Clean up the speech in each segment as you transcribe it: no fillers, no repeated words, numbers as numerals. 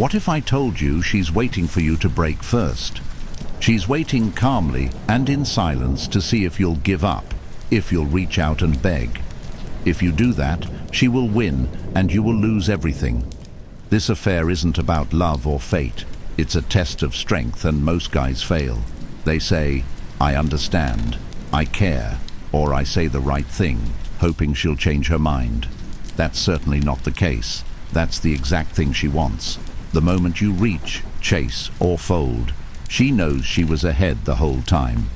What if I told you she's waiting for you to break first? She's waiting calmly and in silence to see if you'll give up, if you'll reach out and beg. If you do that, she will win and you will lose everything. This affair isn't about love or fate. It's a test of strength, and most guys fail. They say, "I understand, I care," or "I say the right thing," hoping she'll change her mind. That's certainly not the case. That's the exact thing she wants. The moment you reach, chase, or fold, she knows she was ahead the whole time.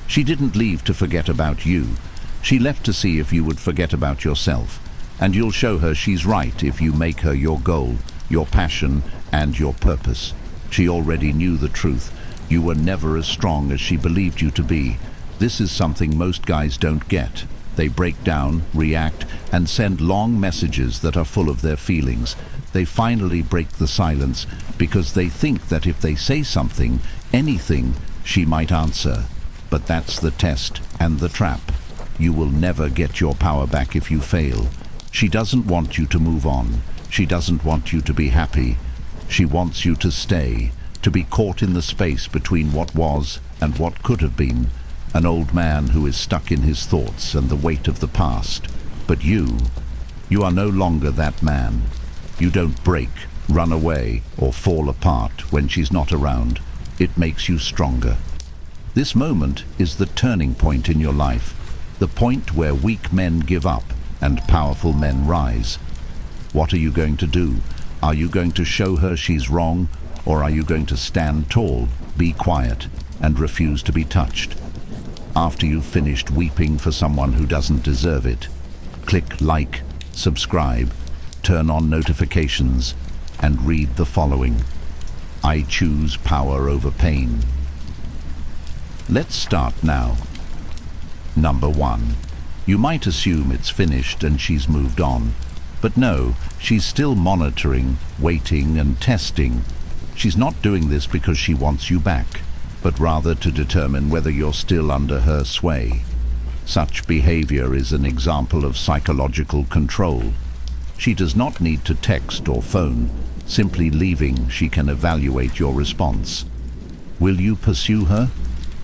She didn't leave to forget about you. She left to see if you would forget about yourself. And you'll show her she's right if you make her your goal, your passion, and your purpose. She already knew the truth. You were never as strong as she believed you to be. This is something most guys don't get. They break down, react, and send long messages that are full of their feelings. They finally break the silence because they think that if they say something, anything, she might answer. But that's the test and the trap. You will never get your power back if you fail. She doesn't want you to move on. She doesn't want you to be happy. She wants you to stay, to be caught in the space between what was and what could have been. An old man who is stuck in his thoughts and the weight of the past. But you are no longer that man. You don't break, run away, or fall apart when she's not around. It makes you stronger. This moment is the turning point in your life, the point where weak men give up and powerful men rise. What are you going to do? Are you going to show her she's wrong, or are you going to stand tall, be quiet, and refuse to be touched? After you've finished weeping for someone who doesn't deserve it, click like, subscribe, turn on notifications, and read the following. I choose power over pain. Let's start now. Number 1. You might assume it's finished and she's moved on. But no, she's still monitoring, waiting, and testing. She's not doing this because she wants you back, but rather to determine whether you're still under her sway. Such behavior is an example of psychological control. She does not need to text or phone. Simply leaving, she can evaluate your response. Will you pursue her?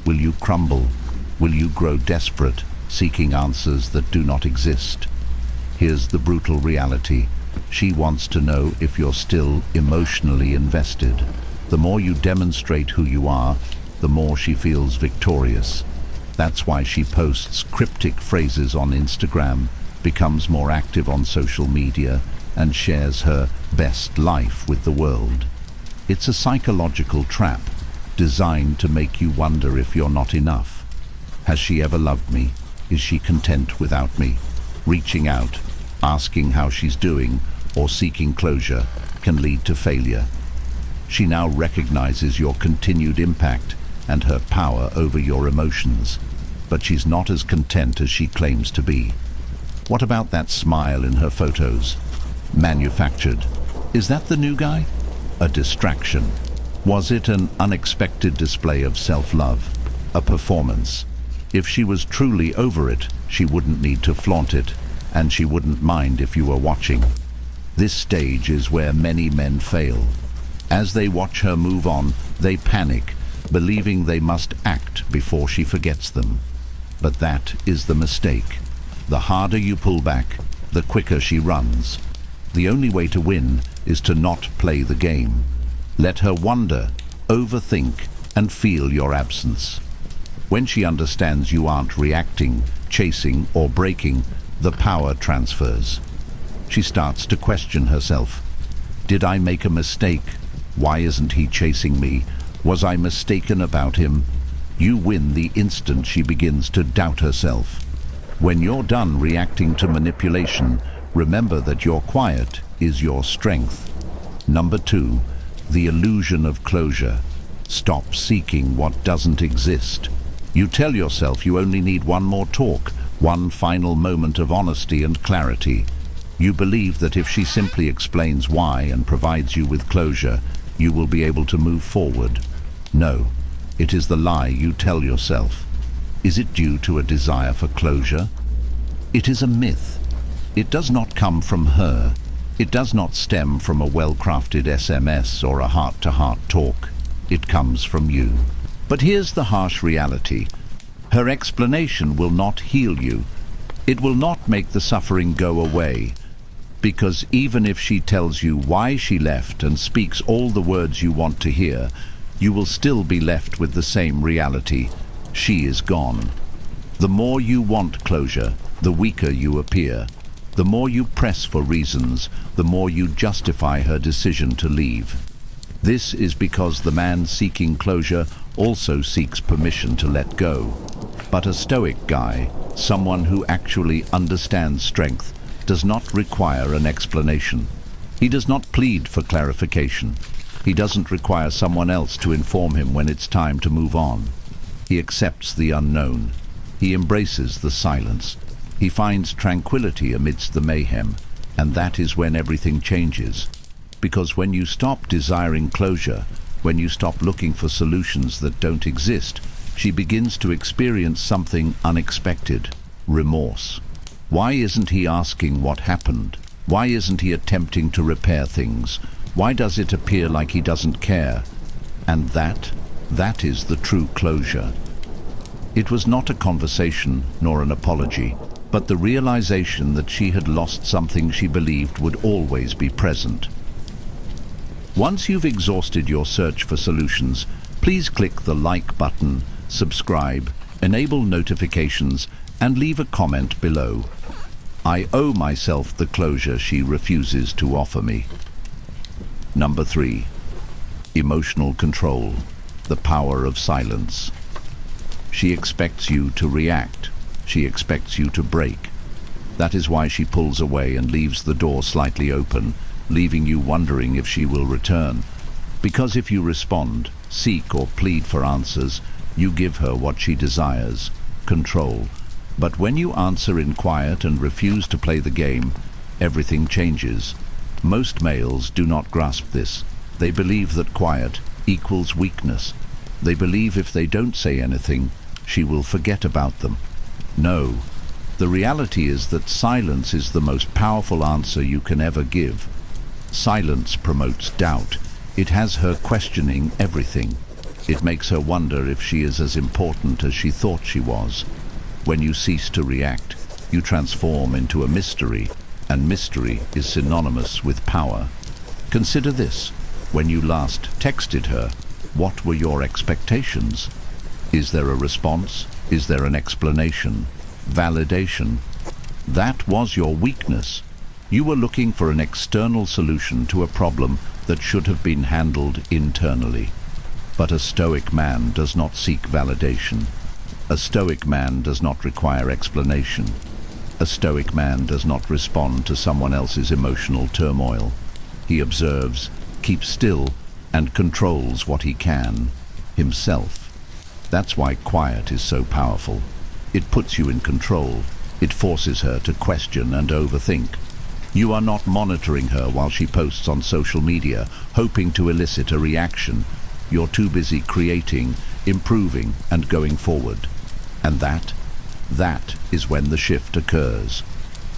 Will you crumble? Will you grow desperate, seeking answers that do not exist? Here's the brutal reality. She wants to know if you're still emotionally invested. The more you demonstrate who you are, the more she feels victorious. That's why she posts cryptic phrases on Instagram, becomes more active on social media, and shares her best life with the world. It's a psychological trap, designed to make you wonder if you're not enough. Has she ever loved me? Is she content without me? Reaching out, asking how she's doing, or seeking closure can lead to failure. She now recognizes your continued impact and her power over your emotions, but she's not as content as she claims to be. What about that smile in her photos? Manufactured. Is that the new guy? A distraction. Was it an unexpected display of self-love? A performance? If she was truly over it, she wouldn't need to flaunt it, and she wouldn't mind if you were watching. This stage is where many men fail. As they watch her move on, they panic, believing they must act before she forgets them. But that is the mistake. The harder you pull back, the quicker she runs. The only way to win is to not play the game. Let her wonder, overthink, and feel your absence. When she understands you aren't reacting, chasing, or breaking, the power transfers. She starts to question herself. Did I make a mistake? Why isn't he chasing me? Was I mistaken about him? You win the instant she begins to doubt herself. When you're done reacting to manipulation, remember that your quiet is your strength. Number 2, the illusion of closure. Stop seeking what doesn't exist. You tell yourself you only need one more talk, one final moment of honesty and clarity. You believe that if she simply explains why and provides you with closure, you will be able to move forward. No, it is the lie you tell yourself. Is it due to a desire for closure? It is a myth. It does not come from her. It does not stem from a well-crafted SMS or a heart-to-heart talk. It comes from you. But here's the harsh reality. Her explanation will not heal you. It will not make the suffering go away. Because even if she tells you why she left and speaks all the words you want to hear, you will still be left with the same reality. She is gone. The more you want closure, the weaker you appear. The more you press for reasons, the more you justify her decision to leave. This is because the man seeking closure also seeks permission to let go. But a stoic guy, someone who actually understands strength, does not require an explanation. He does not plead for clarification. He doesn't require someone else to inform him when it's time to move on. He accepts the unknown. He embraces the silence. He finds tranquility amidst the mayhem, and that is when everything changes. Because when you stop desiring closure, when you stop looking for solutions that don't exist, she begins to experience something unexpected: remorse. Why isn't he asking what happened? Why isn't he attempting to repair things? Why does it appear like he doesn't care? And that is the true closure. It was not a conversation nor an apology, but the realization that she had lost something she believed would always be present. Once you've exhausted your search for solutions, please click the like button, subscribe, enable notifications, and leave a comment below. I owe myself the closure she refuses to offer me. Number 3. Emotional control. The power of silence. She expects you to react. She expects you to break. That is why she pulls away and leaves the door slightly open, leaving you wondering if she will return. Because if you respond, seek or plead for answers, you give her what she desires: control. But when you answer in quiet and refuse to play the game, everything changes. Most males do not grasp this. They believe that quiet equals weakness. They believe if they don't say anything, she will forget about them. No. The reality is that silence is the most powerful answer you can ever give. Silence promotes doubt. It has her questioning everything. It makes her wonder if she is as important as she thought she was. When you cease to react, you transform into a mystery, and mystery is synonymous with power. Consider this. When you last texted her, what were your expectations? Is there a response? Is there an explanation? Validation? That was your weakness. You were looking for an external solution to a problem that should have been handled internally. But a stoic man does not seek validation. A stoic man does not require explanation. A stoic man does not respond to someone else's emotional turmoil. He observes, keeps still, and controls what he can, himself. That's why quiet is so powerful. It puts you in control. It forces her to question and overthink. You are not monitoring her while she posts on social media, hoping to elicit a reaction. You're too busy creating, improving, and going forward. And that is when the shift occurs.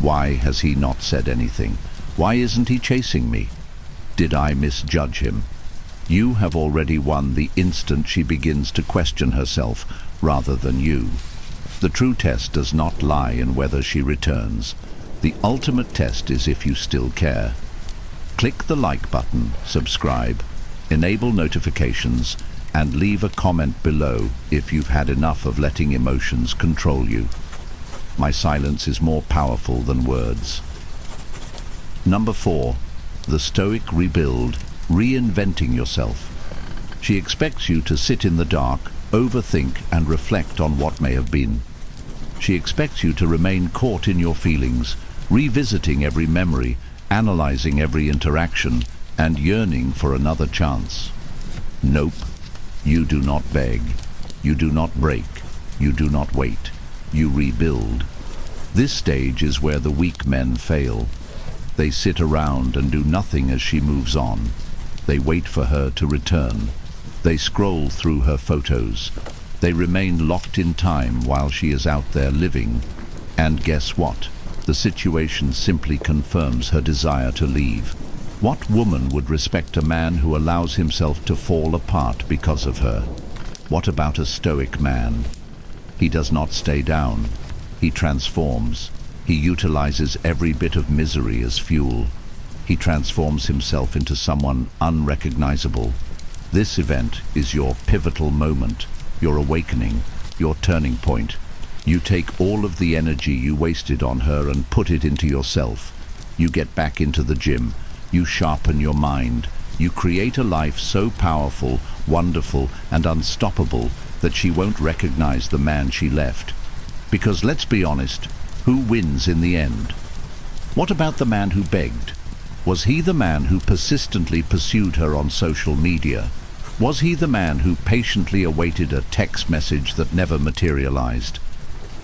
Why has he not said anything? Why isn't he chasing me? Did I misjudge him? You have already won the instant she begins to question herself rather than you. The true test does not lie in whether she returns. The ultimate test is if you still care. Click the like button, subscribe, enable notifications, and leave a comment below if you've had enough of letting emotions control you. My silence is more powerful than words. Number 4. The Stoic rebuild, reinventing yourself. She expects you to sit in the dark, overthink, and reflect on what may have been. She expects you to remain caught in your feelings, revisiting every memory, analyzing every interaction, and yearning for another chance. Nope. You do not beg. You do not break. You do not wait. You rebuild. This stage is where the weak men fail. They sit around and do nothing as she moves on. They wait for her to return. They scroll through her photos. They remain locked in time while she is out there living. And guess what? The situation simply confirms her desire to leave. What woman would respect a man who allows himself to fall apart because of her? What about a stoic man? He does not stay down. He transforms. He utilizes every bit of misery as fuel. He transforms himself into someone unrecognizable. This event is your pivotal moment, your awakening, your turning point. You take all of the energy you wasted on her and put it into yourself. You get back into the gym. You sharpen your mind. You create a life so powerful, wonderful, and unstoppable that she won't recognize the man she left. Because let's be honest, who wins in the end? What about the man who begged? Was he the man who persistently pursued her on social media? Was he the man who patiently awaited a text message that never materialized?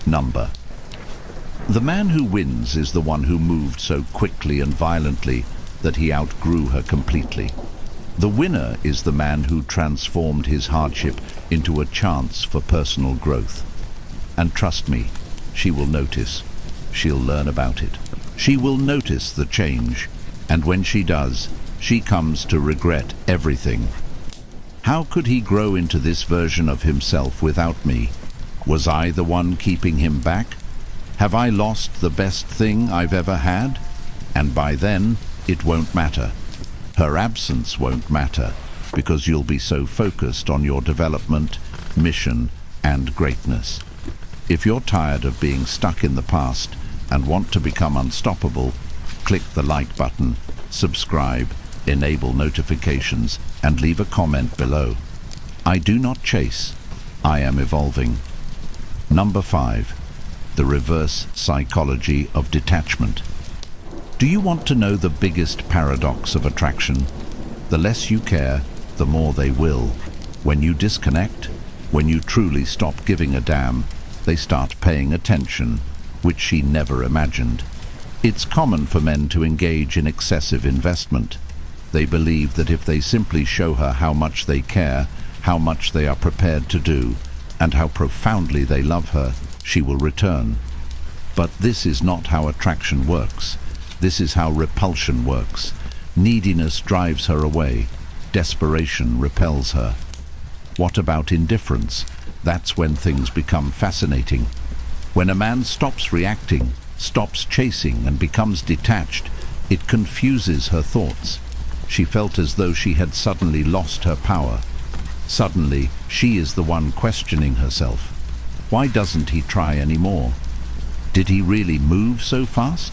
Number. The man who wins is the one who moved so quickly and violently that he outgrew her completely. The winner is the man who transformed his hardship into a chance for personal growth. And trust me, she will notice. She'll learn about it. She will notice the change. And when she does, she comes to regret everything. How could he grow into this version of himself without me? Was I the one keeping him back? Have I lost the best thing I've ever had? And by then, it won't matter. Her absence won't matter, because you'll be so focused on your development, mission, and greatness. If you're tired of being stuck in the past and want to become unstoppable, click the like button, subscribe, enable notifications, and leave a comment below. I do not chase, I am evolving. Number 5. The reverse psychology of detachment. Do you want to know the biggest paradox of attraction? The less you care, the more they will. When you disconnect, when you truly stop giving a damn, they start paying attention, which she never imagined. It's common for men to engage in excessive investment. They believe that if they simply show her how much they care, how much they are prepared to do, and how profoundly they love her, she will return. But this is not how attraction works. This is how repulsion works. Neediness drives her away. Desperation repels her. What about indifference? That's when things become fascinating. When a man stops reacting, stops chasing, and becomes detached, it confuses her thoughts. She felt as though she had suddenly lost her power. Suddenly, she is the one questioning herself. Why doesn't he try anymore? Did he really move so fast?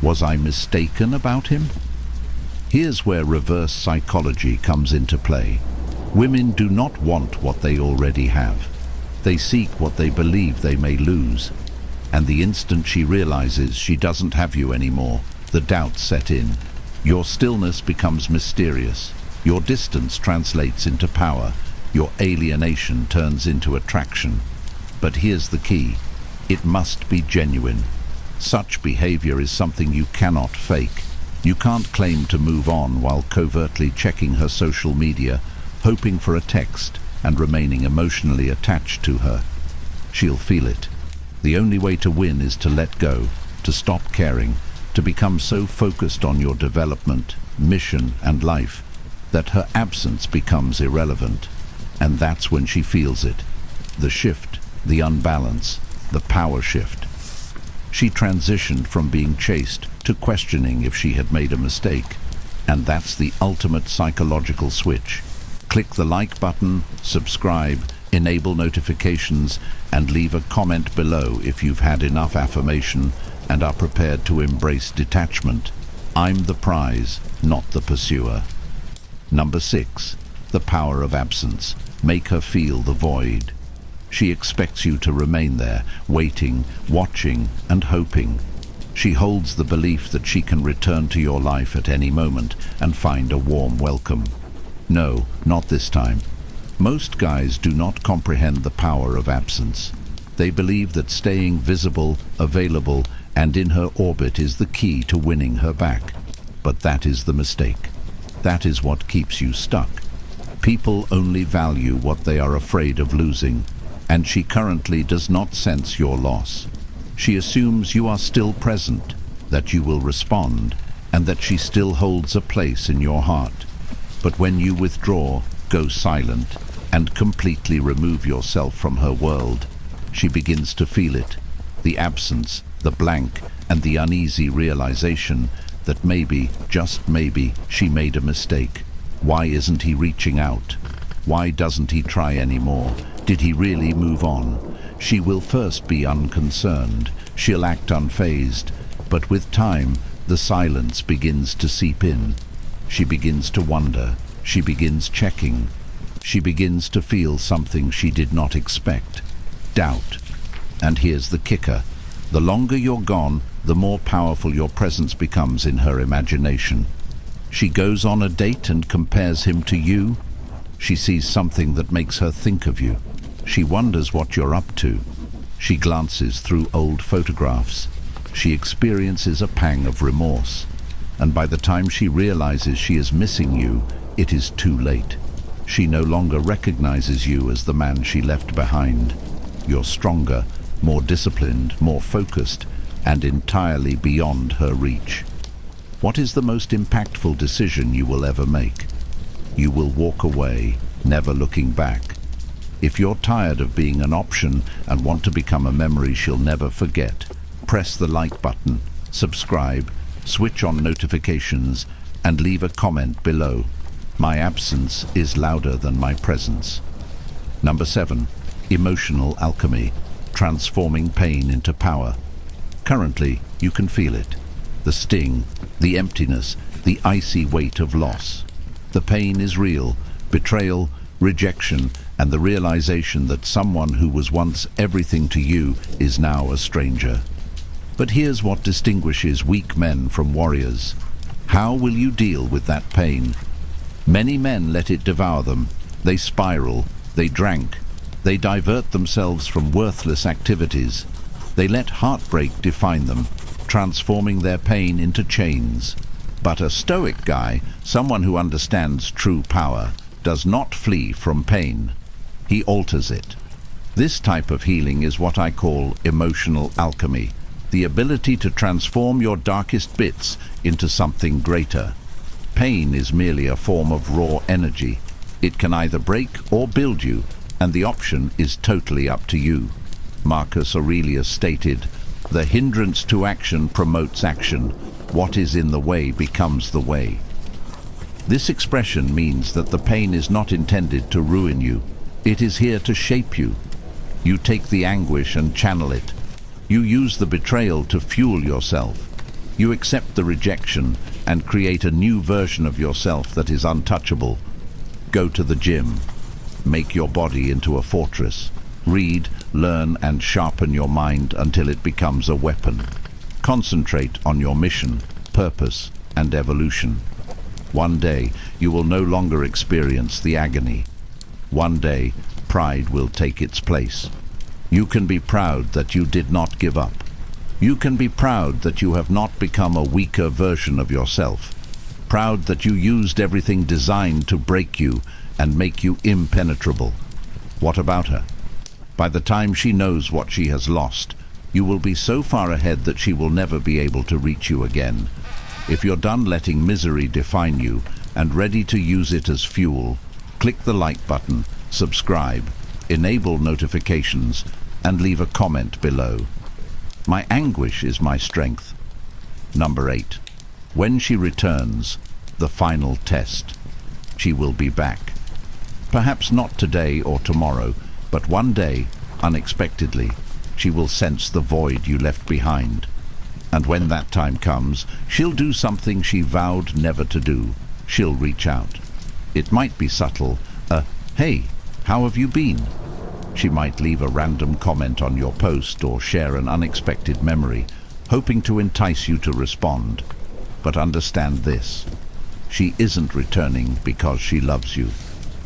Was I mistaken about him? Here's where reverse psychology comes into play. Women do not want what they already have. They seek what they believe they may lose. And the instant she realizes she doesn't have you anymore, the doubts set in. Your stillness becomes mysterious. Your distance translates into power. Your alienation turns into attraction. But here's the key. It must be genuine. Such behavior is something you cannot fake. You can't claim to move on while covertly checking her social media, hoping for a text, and remaining emotionally attached to her. She'll feel it. The only way to win is to let go, to stop caring, to become so focused on your development, mission, and life that her absence becomes irrelevant. And that's when she feels it. The shift, the unbalance, the power shift. She transitioned from being chased to questioning if she had made a mistake. And that's the ultimate psychological switch. Click the like button, subscribe, enable notifications, and leave a comment below if you've had enough affirmation and are prepared to embrace detachment. I'm the prize, not the pursuer. Number 6. The power of absence. Make her feel the void. She expects you to remain there, waiting, watching, and hoping. She holds the belief that she can return to your life at any moment and find a warm welcome. No, not this time. Most guys do not comprehend the power of absence. They believe that staying visible, available, and in her orbit is the key to winning her back. But that is the mistake. That is what keeps you stuck. People only value what they are afraid of losing, and she currently does not sense your loss. She assumes you are still present, that you will respond, and that she still holds a place in your heart. But when you withdraw, go silent, and completely remove yourself from her world, she begins to feel it, the absence, the blank, and the uneasy realization that maybe, just maybe, she made a mistake. Why isn't he reaching out? Why doesn't he try anymore? Did he really move on? She will first be unconcerned, she'll act unfazed, but with time, the silence begins to seep in. She begins to wonder, she begins checking, she begins to feel something she did not expect. Doubt. And here's the kicker. The longer you're gone, the more powerful your presence becomes in her imagination. She goes on a date and compares him to you. She sees something that makes her think of you. She wonders what you're up to. She glances through old photographs. She experiences a pang of remorse. And by the time she realizes she is missing you, it is too late. She no longer recognizes you as the man she left behind. You're stronger, more disciplined, more focused, and entirely beyond her reach. What is the most impactful decision you will ever make? You will walk away, never looking back. If you're tired of being an option and want to become a memory she'll never forget, press the like button, subscribe, switch on notifications, and leave a comment below. My absence is louder than my presence. Number 7. Emotional alchemy, transforming pain into power. Currently, you can feel it. The sting, the emptiness, the icy weight of loss. The pain is real, betrayal, rejection, and the realization that someone who was once everything to you is now a stranger. But here's what distinguishes weak men from warriors. How will you deal with that pain? Many men let it devour them. They spiral, they drank, they divert themselves from worthless activities. They let heartbreak define them, transforming their pain into chains. But a Stoic guy, someone who understands true power, does not flee from pain. He alters it. This type of healing is what I call emotional alchemy, the ability to transform your darkest bits into something greater. Pain is merely a form of raw energy. It can either break or build you, and the option is totally up to you. Marcus Aurelius stated, "The hindrance to action promotes action. What is in the way becomes the way." This expression means that the pain is not intended to ruin you. It is here to shape you. You take the anguish and channel it. You use the betrayal to fuel yourself. You accept the rejection and create a new version of yourself that is untouchable. Go to the gym. Make your body into a fortress. Read, learn, and sharpen your mind until it becomes a weapon. Concentrate on your mission, purpose, and evolution. One day, you will no longer experience the agony. One day, pride will take its place. You can be proud that you did not give up. You can be proud that you have not become a weaker version of yourself. Proud that you used everything designed to break you and make you impenetrable. What about her? By the time she knows what she has lost, you will be so far ahead that she will never be able to reach you again. If you're done letting misery define you and ready to use it as fuel, click the like button, subscribe, enable notifications, and leave a comment below. My anguish is my strength. Number 8. When she returns, the final test. She will be back. Perhaps not today or tomorrow, but one day, unexpectedly, she will sense the void you left behind. And when that time comes, she'll do something she vowed never to do. She'll reach out. It might be subtle, "Hey, how have you been?" She might leave a random comment on your post or share an unexpected memory, hoping to entice you to respond. But understand this. She isn't returning because she loves you.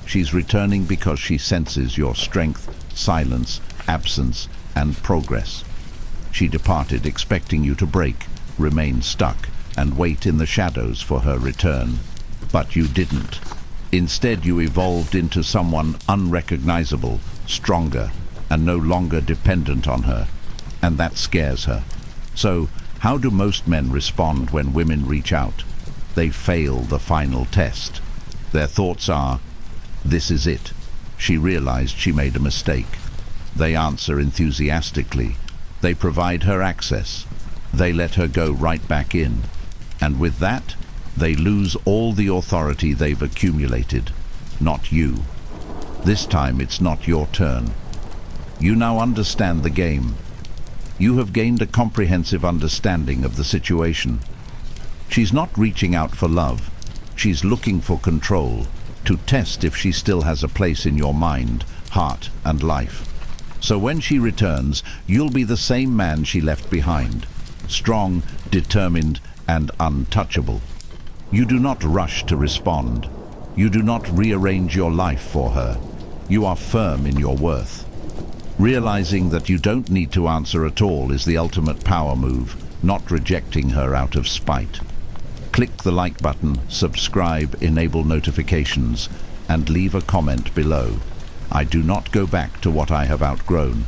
She's returning because she senses your strength, silence, absence, and progress. She departed expecting you to break, remain stuck, and wait in the shadows for her return. But you didn't. Instead, you evolved into someone unrecognizable, stronger, and no longer dependent on her. and that scares her. So, how do most men respond when women reach out? They fail the final test. Their thoughts are, "This is it. She realized she made a mistake." They answer enthusiastically. They provide her access. They let her go right back in. And with that, they lose all the authority they've accumulated. Not you. This time it's not your turn. You now understand the game. You have gained a comprehensive understanding of the situation. She's not reaching out for love. She's looking for control, to test if she still has a place in your mind, heart, and life. So when she returns, you'll be the same man she left behind. Strong, determined, and untouchable. You do not rush to respond. You do not rearrange your life for her. You are firm in your worth. Realizing that you don't need to answer at all is the ultimate power move, not rejecting her out of spite. Click the like button, subscribe, enable notifications, and leave a comment below. I do not go back to what I have outgrown.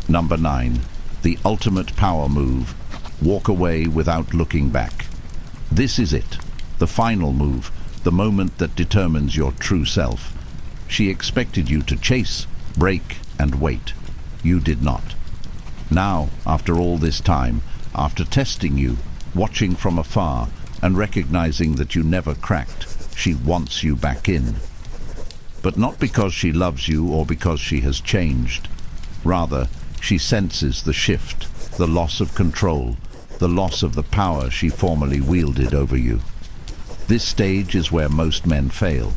Number 9. The ultimate power move. Walk away without looking back. This is it. The final move. The moment that determines your true self. She expected you to chase, break, and wait. You did not. Now, after all this time, after testing you, watching from afar, and recognizing that you never cracked, she wants you back in. But not because she loves you or because she has changed. Rather, she senses the shift, the loss of control, the loss of the power she formerly wielded over you. This stage is where most men fail.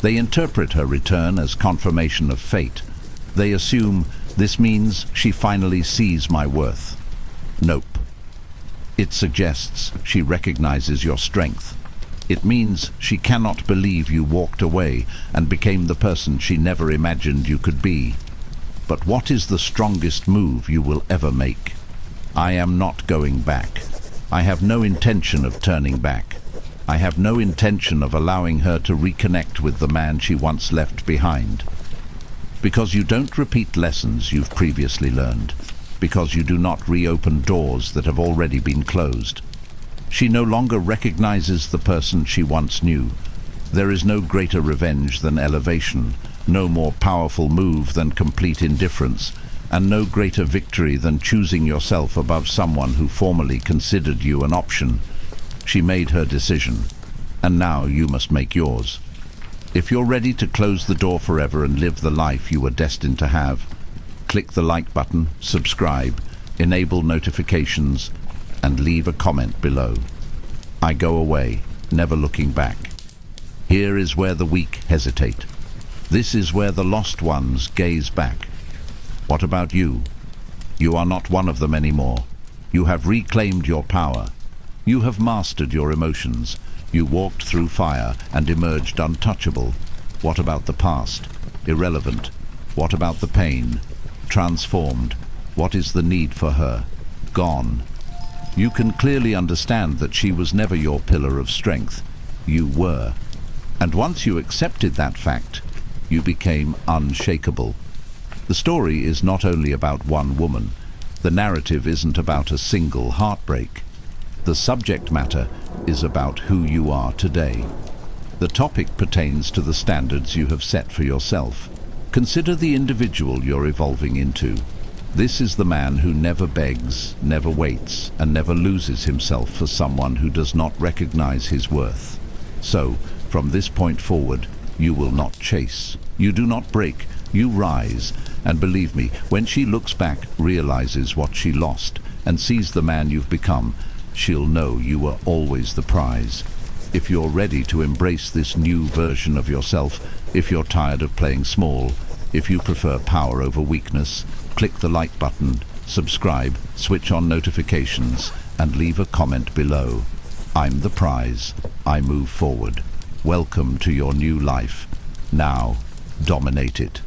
They interpret her return as confirmation of fate. They assume this means she finally sees my worth. Nope. It suggests she recognizes your strength. It means she cannot believe you walked away and became the person she never imagined you could be. But what is the strongest move you will ever make? I am not going back. I have no intention of turning back. I have no intention of allowing her to reconnect with the man she once left behind. Because you don't repeat lessons you've previously learned. Because you do not reopen doors that have already been closed. She no longer recognizes the person she once knew. There is no greater revenge than elevation, no more powerful move than complete indifference, and no greater victory than choosing yourself above someone who formerly considered you an option. She made her decision, and now you must make yours. If you're ready to close the door forever and live the life you were destined to have, click the like button, subscribe, enable notifications, and leave a comment below. I go away, never looking back. Here is where the weak hesitate. This is where the lost ones gaze back. What about you? You are not one of them anymore. You have reclaimed your power. You have mastered your emotions. You walked through fire and emerged untouchable. What about the past? Irrelevant. What about the pain? Transformed. What is the need for her? Gone. You can clearly understand that she was never your pillar of strength. You were. And once you accepted that fact, you became unshakable. The story is not only about one woman. The narrative isn't about a single heartbreak. The subject matter is about who you are today. The topic pertains to the standards you have set for yourself. Consider the individual you're evolving into. This is the man who never begs, never waits, and never loses himself for someone who does not recognize his worth. So, from this point forward, you will not chase. You do not break, you rise. And believe me, when she looks back, realizes what she lost, and sees the man you've become, she'll know you were always the prize. If you're ready to embrace this new version of yourself, if you're tired of playing small, if you prefer power over weakness, click the like button, subscribe, switch on notifications, and leave a comment below. I'm the prize. I move forward. Welcome to your new life. Now, dominate it.